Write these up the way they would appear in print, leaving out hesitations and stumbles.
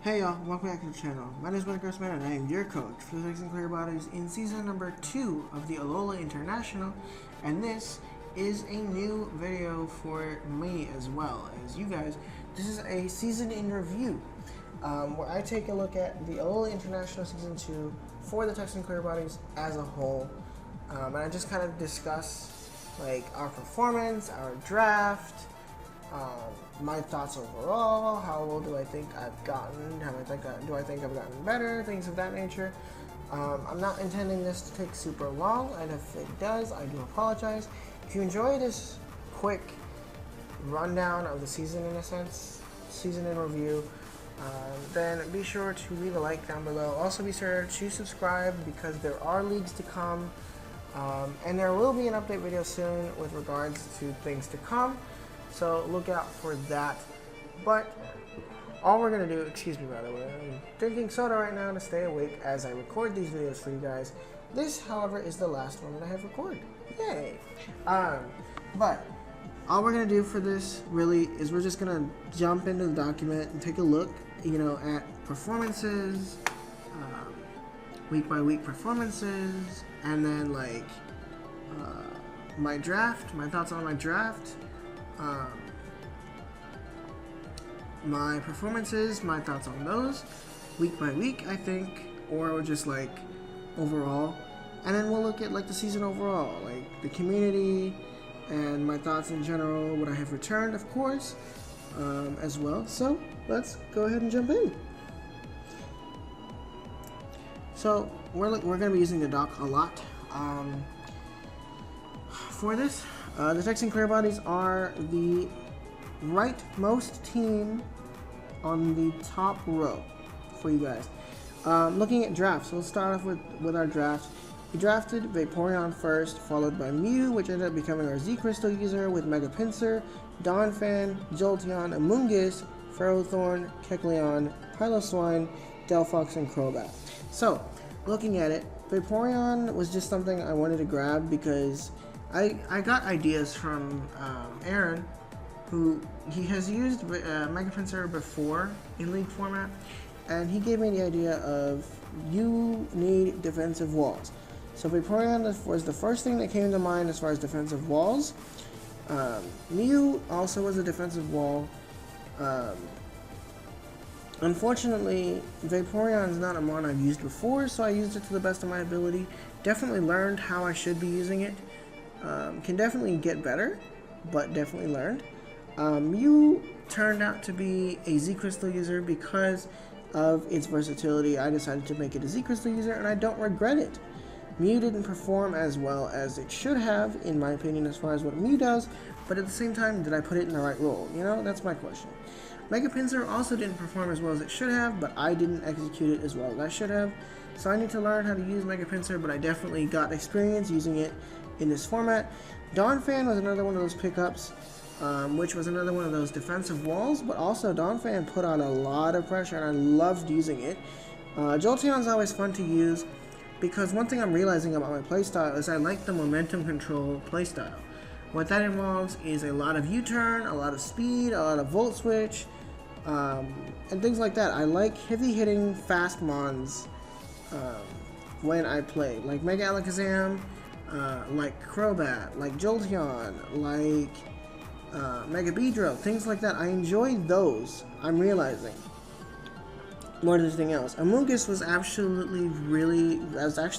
Hey y'all, welcome back to the channel. My name is Man and I am your coach for the Texan Clearbodies in season number 2 of the Alola International, and this is a new video for me as well as you guys. This is a season in review where I take a look at the Alola International season 2 for the Texan Clearbodies as a whole, and I just kind of discuss like our performance, our draft, my thoughts overall, how well do I think I've gotten, do I think I've gotten better, things of that nature. I'm not intending this to take super long, and if it does, I do apologize. If you enjoy this quick rundown of the season, in a sense, season in review, then be sure to leave a like down below. Also be sure to subscribe because there are leagues to come, and there will be an update video soon with regards to things to come. So look out for that. But all we're gonna do, excuse me by the way, I'm drinking soda right now to stay awake as I record these videos for you guys. This, however, is the last one that I have recorded. Yay! But all we're gonna do for this really is we're just gonna jump into the document and take a look, at performances, week by week performances, and then like my draft, my thoughts on my draft. My performances, my thoughts on those, week by week, I think, or just like overall, and then we'll look at like the season overall, like the community, and my thoughts in general, what I have returned, of course, as well. So let's go ahead and jump in. So we're going to be using the doc a lot for this. The Texan Clearbodies are the rightmost team on the top row for you guys. Looking at drafts, so let's start off with our draft. We drafted Vaporeon first, followed by Mew, which ended up becoming our Z Crystal user with Mega Pinsir, Donphan, Jolteon, Amoonguss, Ferrothorn, Kecleon, Piloswine, Delphox, and Crobat. So, looking at it, Vaporeon was just something I wanted to grab because I got ideas from Aaron, who he has used Mega Pinsir before in League format, and he gave me the idea of you need defensive walls. So Vaporeon was the first thing that came to mind as far as defensive walls. Mew also was a defensive wall. Unfortunately, Vaporeon is not a mon I've used before, so I used it to the best of my ability. Definitely learned how I should be using it. Can definitely get better, but definitely learned. Mew turned out to be a Z Crystal user because of its versatility. I decided to make it a Z Crystal user, and I don't regret it. Mew didn't perform as well as it should have, in my opinion, as far as what Mew does, but at the same time, did I put it in the right role? That's my question. Mega Pinsir also didn't perform as well as it should have, but I didn't execute it as well as I should have. So I need to learn how to use Mega Pinsir, but I definitely got experience using it in this format. Donphan was another one of those pickups, which was another one of those defensive walls, but also Donphan put on a lot of pressure, and I loved using it. Jolteon's always fun to use, because one thing I'm realizing about my playstyle is I like the momentum control playstyle. What that involves is a lot of U-turn, a lot of speed, a lot of volt switch, and things like that. I like heavy hitting fast mons when I play, like Mega Alakazam, like Crobat, like Jolteon, like Mega Beedrill, things like that. I enjoy those, I'm realizing, more than anything else. Amoonguss was actually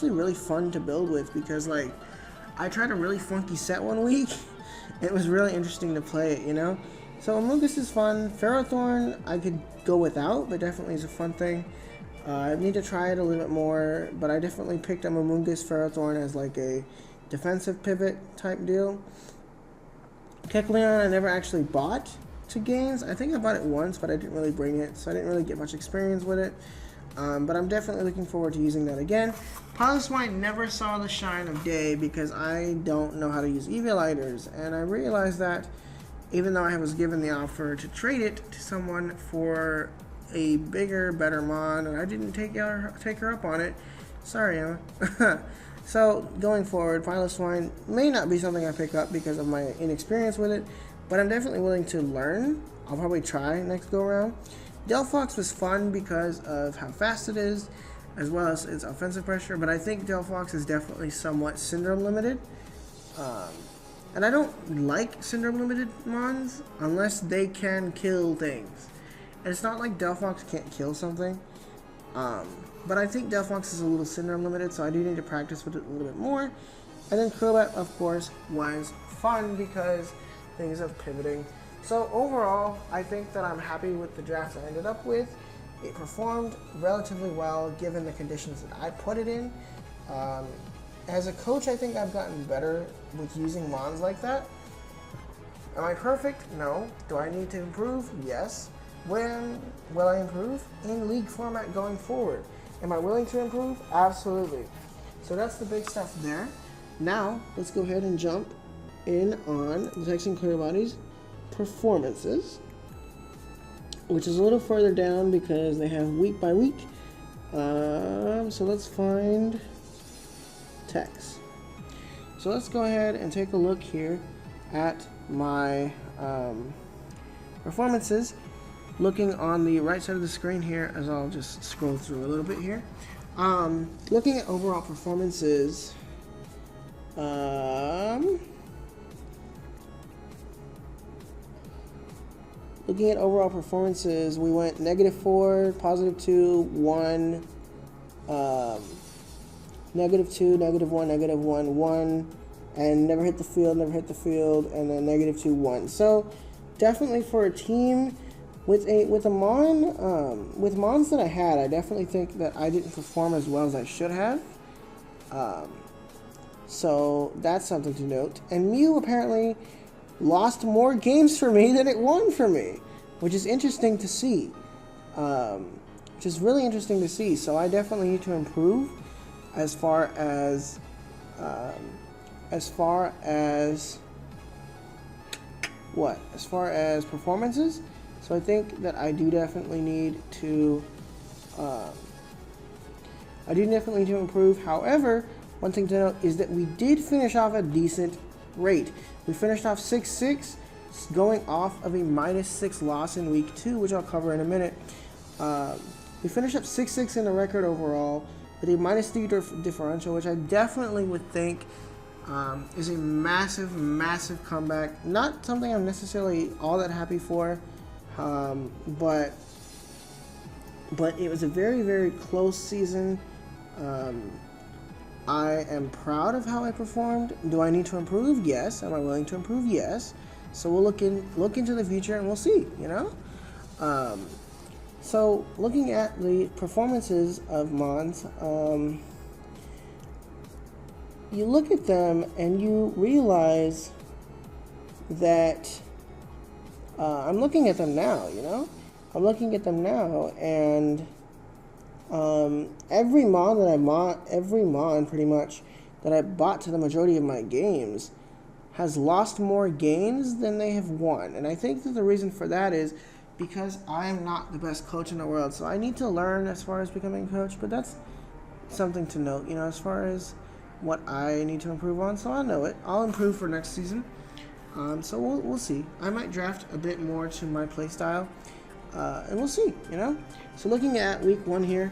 really fun to build with because, like, I tried a really funky set one week. It was really interesting to play it, So Amoonguss is fun. Ferrothorn I could go without, but definitely is a fun thing. I need to try it a little bit more, but I definitely picked up Amoonguss Ferrothorn as like a defensive pivot type deal. Kecleon I never actually bought to games. I think I bought it once, but I didn't really bring it, so I didn't really get much experience with it. But I'm definitely looking forward to using that again. Piloswine never saw the shine of day because I don't know how to use Evilighters, and I realized that even though I was given the offer to trade it to someone for a bigger, better mon, and I didn't take her up on it. Sorry, Emma. So going forward, Piloswine may not be something I pick up because of my inexperience with it, but I'm definitely willing to learn. I'll probably try next go around. Delphox was fun because of how fast it is, as well as its offensive pressure, but I think Delphox is definitely somewhat Syndrome limited. And I don't like Syndrome limited mons unless they can kill things. And it's not like Delphox can't kill something. But I think Delphox is a little Syndrome limited, so I do need to practice with it a little bit more. And then Crobat, of course, was fun because things of pivoting. So overall, I think that I'm happy with the draft I ended up with. It performed relatively well given the conditions that I put it in. As a coach, I think I've gotten better with using mons like that. Am I perfect? No. Do I need to improve? Yes. When will I improve? In league format going forward. Am I willing to improve? Absolutely. So that's the big stuff there. Now, let's go ahead and jump in on the Texan Clearbodies performances, which is a little further down because they have week by week. So let's find Tex. So let's go ahead and take a look here at my performances. Looking on the right side of the screen here, as I'll just scroll through a little bit here. Looking at overall performances, we went -4, +2, 1, -2, -1, -1, 1, and never hit the field, and then -2, 1. So definitely for a team with mons that I had, I definitely think that I didn't perform as well as I should have. So that's something to note. And Mew apparently lost more games for me than it won for me, which is interesting to see. Which is really interesting to see. So I definitely need to improve as far as performances. So I think that I do definitely need to improve. However, one thing to note is that we did finish off a decent rate. We finished off 6-6, going off of a -6 loss in week 2, which I'll cover in a minute. We finished up 6-6 in the record overall with a -3 differential, which I definitely would think is a massive, massive comeback. Not something I'm necessarily all that happy for, but it was a very, very close season. I am proud of how I performed. Do I need to improve? Yes. Am I willing to improve? Yes. So we'll look into the future and we'll see, you know? So looking at the performances of mons, you look at them and you realize that I'm looking at them now, you know? I'm looking at them now, and every mon pretty much that I bought to the majority of my games has lost more games than they have won. And I think that the reason for that is because I am not the best coach in the world. So I need to learn as far as becoming a coach, but that's something to note, you know, as far as what I need to improve on. So I'll know it. I'll improve for next season. So we'll see. I might draft a bit more to my play style. And we'll see, you know? So looking at week 1 here,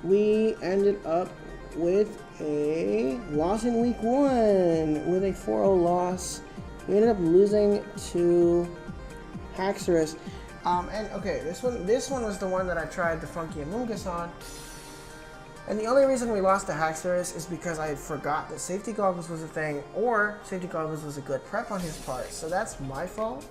we ended up with a loss in week 1 with a 4-0 loss. We ended up losing to Haxorus. And okay, this one was the one that I tried the Funky Amoonguss on. And the only reason we lost to Haxorus is because I forgot that Safety Goggles was a thing, or Safety Goggles was a good prep on his part. So that's my fault.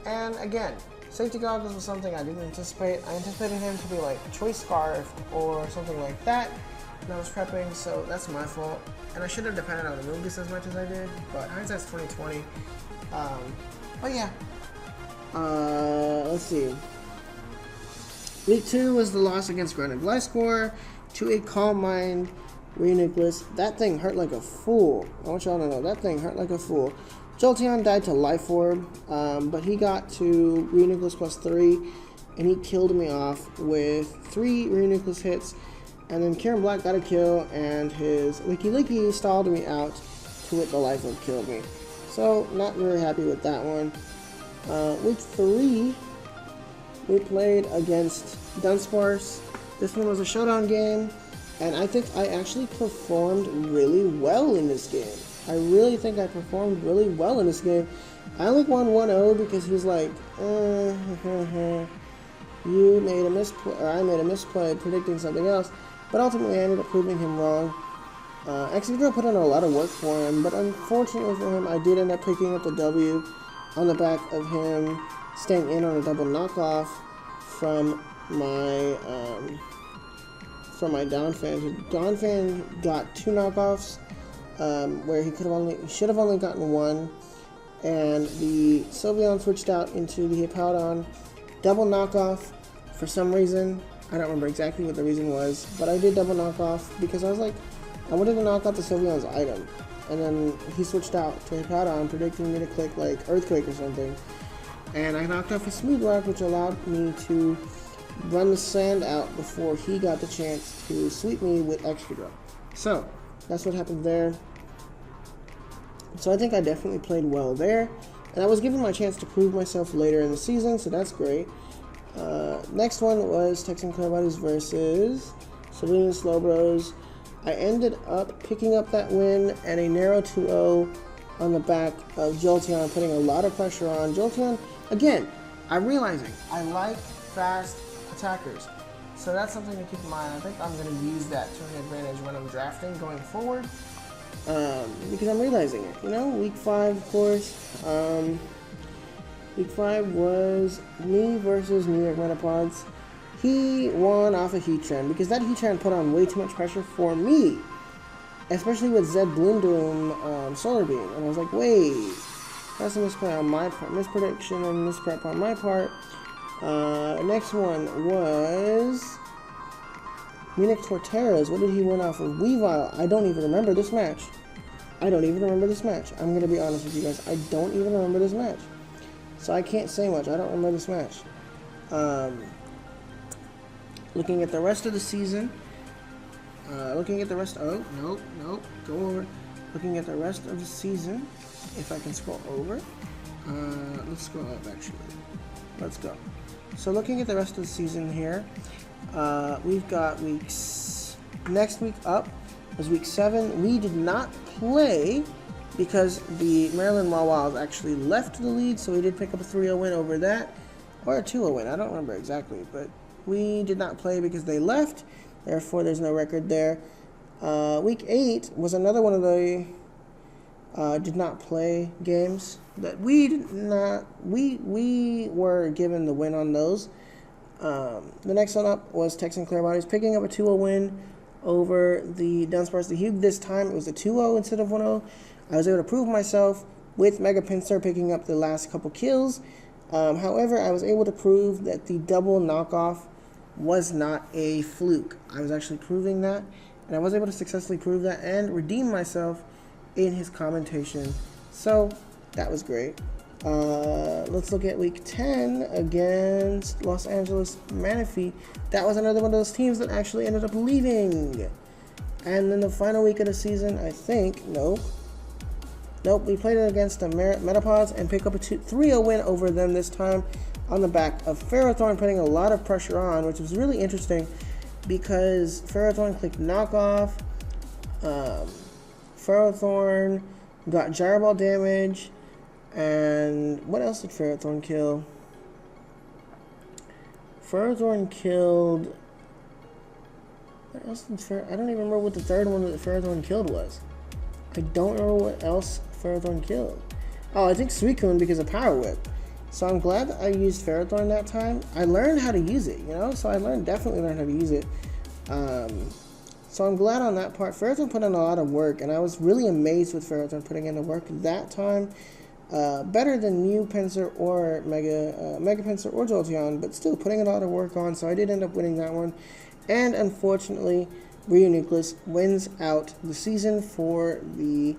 And again, Safety Goggles was something I didn't anticipate. I anticipated him to be like Choice Scarf or something like that when I was prepping, so that's my fault. And I should have depended on the Amoonguss as much as I did, but hindsight's 20/20. But yeah. Let's see. Week 2 was the loss against Greninjas to a Calm Mind Reuniclus. That thing hurt like a fool. I want y'all to know, that thing hurt like a fool. Jolteon died to Life Orb, but he got to Reuniclus +3, and he killed me off with 3 Reuniclus hits. And then Karen Black got a kill, and his Licky stalled me out to it the Life Orb killed me. So, not very happy with that one. Week 3, we played against Dunsparce. This one was a showdown game, and I think I actually performed really well in this game. I really think I performed really well in this game. I only won 1-0 because he was like, you made a misplay, or I made a misplay predicting something else, but ultimately I ended up proving him wrong. ICBA put in a lot of work for him, but unfortunately for him, I did end up picking up the W on the back of him staying in on a double knockoff from my Donphan. Donphan got 2 knockoffs, where he should have only gotten 1, and the Sylveon switched out into the Hippowdon double knockoff for some reason. I don't remember exactly what the reason was, but I did double knockoff because I was like, I wanted to knock out the Sylveon's item, and then he switched out to Hippowdon, predicting me to click like Earthquake or something, and I knocked off a Smooth Rock, which allowed me to run the sand out before he got the chance to sweep me with Extra Draw. So that's what happened there. So I think I definitely played well there, and I was given my chance to prove myself later in the season, so that's great. Next one was Texan Clearbodies versus Cerulean Slowbros. I ended up picking up that win and a narrow 2-0 on the back of Jolteon, putting a lot of pressure on Jolteon. Again, I'm realizing I like fast attackers, so that's something to keep in mind. I think I'm going to use that to an advantage when I'm drafting going forward, because I'm realizing it. You know, week 5, of course. Week 5 was me versus New York Metapods. He won off a Heatran because that Heatran put on way too much pressure for me, especially with Zed Bloom Doom Solar Beam. And I was like, wait, that's a misplay on my part, misprediction and misprep on my part. Next one was Munich Torterras. What did he win off of? Weavile. I don't even remember this match. I'm going to be honest with you guys. I don't even remember this match. So I can't say much. I don't remember this match. Looking at the rest of the season. Oh, nope. Go over. Looking at the rest of the season. If I can scroll over. Let's scroll up, actually. Let's go. So looking at the rest of the season here. We've got next week up was week 7. We did not play because the Maryland Wawas actually left the lead, so we did pick up a 3-0 win over that, or a 2-0 win, I don't remember exactly, but we did not play because they left, therefore there's no record there. Week 8 was another one of the did not play games that we were given the win on those. The next one up was Texan Clearbodies picking up a 2-0 win over the Dunsparce the Hube. This time it was a 2-0 instead of 1-0. I was able to prove myself with Mega Pinsir picking up the last couple kills. However, I was able to prove that the double knockoff was not a fluke. I was actually proving that, and I was able to successfully prove that and redeem myself in his commentation. So that was great. Let's look at week 10 against Los Angeles Manaphy. That was another one of those teams that actually ended up leaving. And then the final week of the season, I think, nope, we played it against the Metapods and picked up a 3-0 win over them this time on the back of Ferrothorn, putting a lot of pressure on, which was really interesting because Ferrothorn clicked knockoff. Ferrothorn got Gyro Ball damage. And what else did Ferrothorn kill? Ferrothorn killed... What else did I don't even remember what the third one that Ferrothorn killed was. I don't remember what else Ferrothorn killed. Oh, I think Suicune because of Power Whip. So I'm glad that I used Ferrothorn that time. I learned how to use it, you know? So I definitely learned how to use it. So I'm glad on that part. Ferrothorn put in a lot of work, and I was really amazed with Ferrothorn putting in the work that time. Better than Mew Pinsir or Mega Pinsir or Jolteon, but still putting a lot of work on, so I did end up winning that one. And unfortunately, Reuniclus wins out the season for the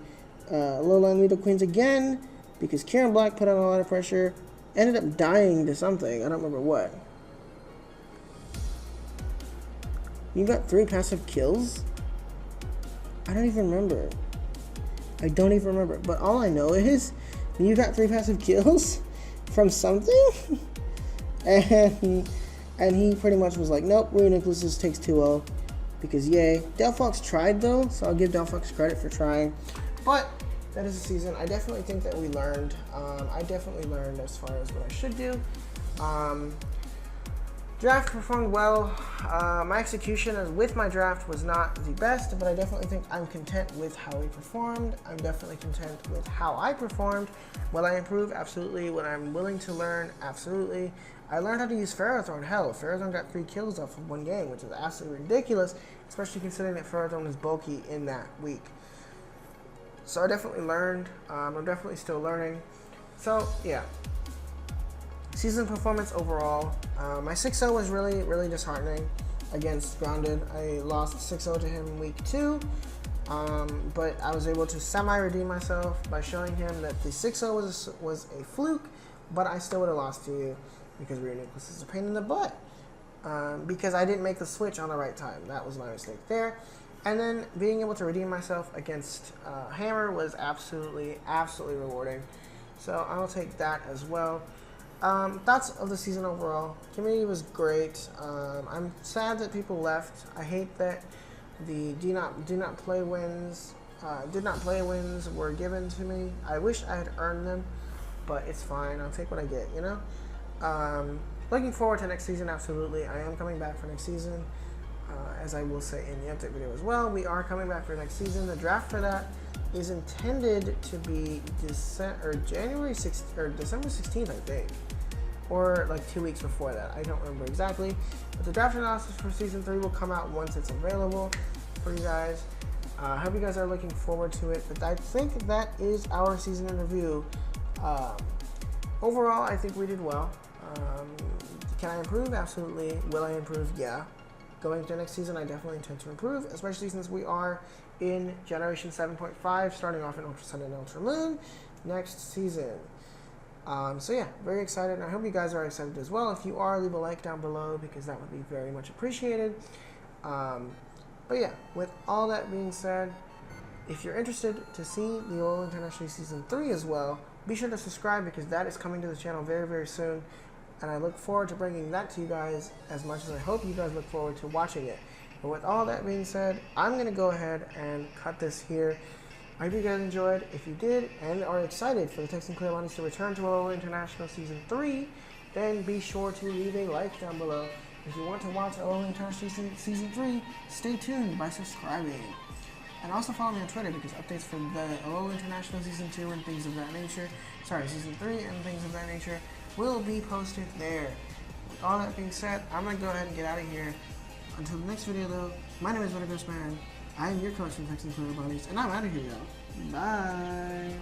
Lowline Lido Queens again, because Kieran Black put on a lot of pressure, ended up dying to something, I don't remember what. You got 3 passive kills? I don't even remember. But all I know is you got 3 passive kills from something, and he pretty much was like, nope, Greninjas takes 2-0, because yay. Delphox tried though, so I'll give Delphox credit for trying, but that is the season. I definitely think that we learned. I definitely learned as far as what I should do. Draft performed well. My execution with my draft was not the best, but I definitely think I'm content with how we performed. I'm definitely content with how I performed. Will I improve? Absolutely. What I'm willing to learn? Absolutely. I learned how to use Ferrothorn. Hell, Ferrothorn got 3 kills off of 1 game, which is absolutely ridiculous, especially considering that Ferrothorn was bulky in that week. So I definitely learned. I'm definitely still learning. So, yeah. Season performance overall, my 6-0 was really disheartening against Grounded. I lost 6-0 to him in week 2, but I was able to semi-redeem myself by showing him that the 6-0 was a fluke, but I still would have lost to you because Greninjas is a pain in the butt. Because I didn't make the switch on the right time. That was my mistake there. And then being able to redeem myself against Hammer was absolutely rewarding. So I'll take that as well. Thoughts of the season overall. Community was great. I'm sad that people left. I hate that the do not play wins were given to me. I wish I had earned them, but it's fine. I'll take what I get, you know? Looking forward to next season, absolutely. I am coming back for next season. As I will say in the update video as well, we are coming back for next season. The draft for that is intended to be December 16th, I think. Or like 2 weeks before that. I don't remember exactly. But the draft analysis for Season 3 will come out once it's available for you guys. I hope you guys are looking forward to it. But I think that is our season in review. Overall, I think we did well. Can I improve? Absolutely. Will I improve? Yeah. Going to next season, I definitely intend to improve, especially since we are in Generation 7.5, starting off in Ultra Sun and Ultra Moon next season. So yeah, very excited, and I hope you guys are excited as well. If you are, leave a like down below because that would be very much appreciated. But yeah, with all that being said, if you're interested to see the OLO International Season 3 as well, be sure to subscribe because that is coming to the channel very soon. And I look forward to bringing that to you guys as much as I hope you guys look forward to watching it. But with all that being said, I'm going to go ahead and cut this here. I hope you guys enjoyed. If you did and are excited for the Texan Clearbodies to return to OLO International Season 3, then be sure to leave a like down below. If you want to watch OLO International Season 3, stay tuned by subscribing. And also follow me on Twitter because updates for the OLO International Season 2 and things of that nature, Season 3 and things of that nature, will be posted there. With all that being said, I'm going to go ahead and get out of here. Until the next video though, my name is Man. I am your coach from Texan Clearbodies, and I'm out of here, y'all. Bye.